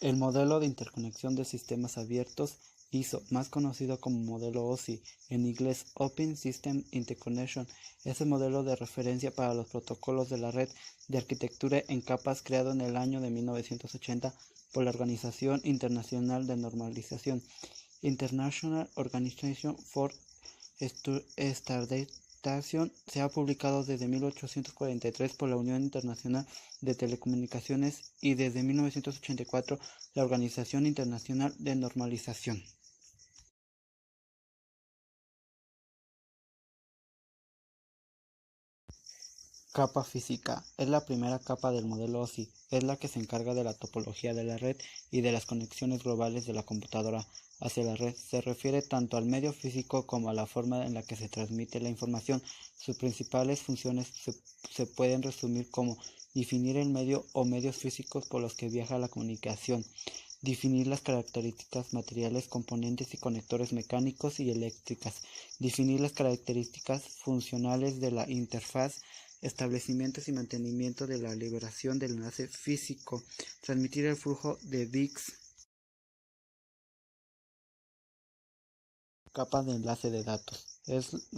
El modelo de interconexión de sistemas abiertos ISO, más conocido como modelo OSI, en inglés Open System Interconnection, es el modelo de referencia para los protocolos de la red de arquitectura en capas creado en el año de 1980 por la Organización Internacional de Normalización, International Organization for Standardization. Se ha publicado desde 1843 por la Unión Internacional de Telecomunicaciones y desde 1984 la Organización Internacional de Normalización. Capa física. Es la primera capa del modelo OSI. Es la que se encarga de la topología de la red y de las conexiones globales de la computadora hacia la red. Se refiere tanto al medio físico como a la forma en la que se transmite la información. Sus principales funciones se pueden resumir como definir el medio o medios físicos por los que viaja la comunicación, definir las características materiales, componentes y conectores mecánicos y eléctricas, definir las características funcionales de la interfaz, establecimientos y mantenimiento de la liberación del enlace físico, transmitir el flujo de bits. Capa de enlace de datos.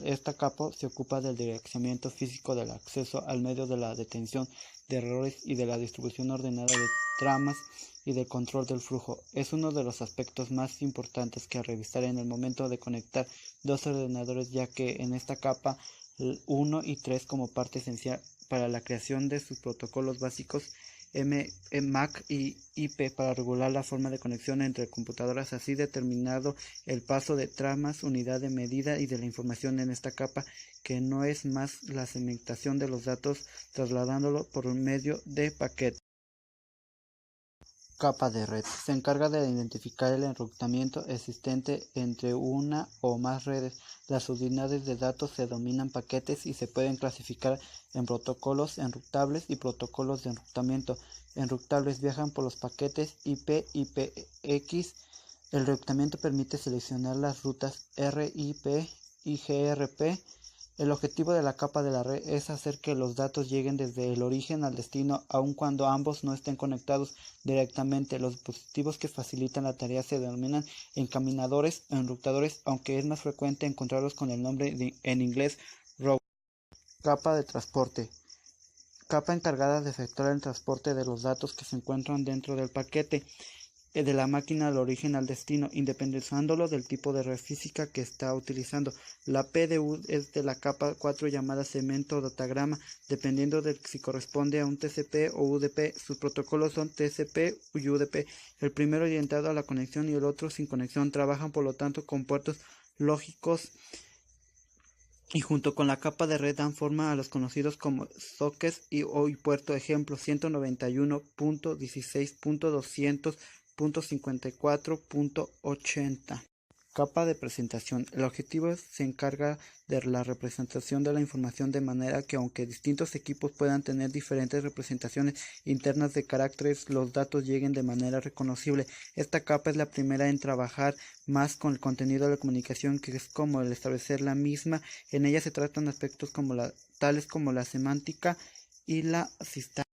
Esta capa se ocupa del direccionamiento físico del acceso al medio, de la detención de errores y de la distribución ordenada de tramas y del control del flujo. Es uno de los aspectos más importantes que revisar en el momento de conectar dos ordenadores, ya que en esta capa 1 y 3 como parte esencial para la creación de sus protocolos básicos MAC y IP para regular la forma de conexión entre computadoras, así determinado el paso de tramas, unidad de medida y de la información en esta capa, que no es más la segmentación de los datos trasladándolo por medio de paquetes. Capa de red. Se encarga de identificar el enrutamiento existente entre una o más redes. Las unidades de datos se denominan paquetes y se pueden clasificar en protocolos enrutables y protocolos de enrutamiento. Enrutables viajan por los paquetes IP, IPX. El enrutamiento permite seleccionar las rutas RIP y GRP. El objetivo de la capa de la red es hacer que los datos lleguen desde el origen al destino, aun cuando ambos no estén conectados directamente. Los dispositivos que facilitan la tarea se denominan encaminadores o enrutadores, aunque es más frecuente encontrarlos con el nombre en inglés router. Capa de transporte. Capa encargada de efectuar el transporte de los datos que se encuentran dentro del paquete de la máquina al origen al destino, independizándolo del tipo de red física que está utilizando. La PDU es de la capa 4 llamada segmento datagrama, dependiendo de si corresponde a un TCP o UDP. Sus protocolos son TCP y UDP, el primero orientado a la conexión y el otro sin conexión. Trabajan por lo tanto con puertos lógicos y junto con la capa de red dan forma a los conocidos como sockets y puerto. Ejemplo: 191.16.200.54.80. Capa de presentación. El objetivo se encarga de la representación de la información de manera que, aunque distintos equipos puedan tener diferentes representaciones internas de caracteres, los datos lleguen de manera reconocible. Esta capa es la primera en trabajar más con el contenido de la comunicación, que es como el establecer la misma. En ella se tratan aspectos tales como la semántica y la asistencia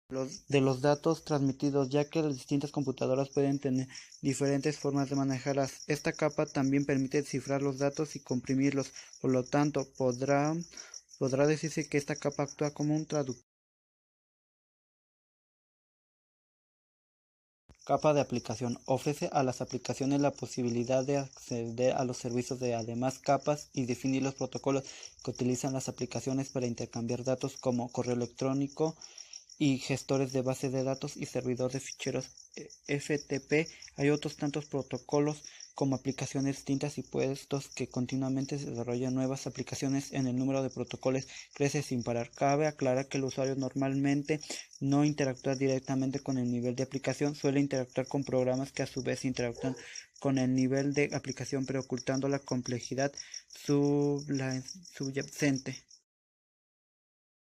de los datos transmitidos, ya que las distintas computadoras pueden tener diferentes formas de manejarlas. Esta capa también permite descifrar los datos y comprimirlos, por lo tanto podrá decirse que esta capa actúa como un traductor. Capa de aplicación. Ofrece a las aplicaciones la posibilidad de acceder a los servicios de además capas y definir los protocolos que utilizan las aplicaciones para intercambiar datos, como correo electrónico y gestores de base de datos y servidor de ficheros FTP. Hay otros tantos protocolos como aplicaciones distintas y puestos que continuamente se desarrollan nuevas aplicaciones. En el número de protocolos crece sin parar. Cabe aclarar que el usuario normalmente no interactúa directamente con el nivel de aplicación, suele interactuar con programas que a su vez interactúan con el nivel de aplicación, pero ocultando la complejidad subyacente.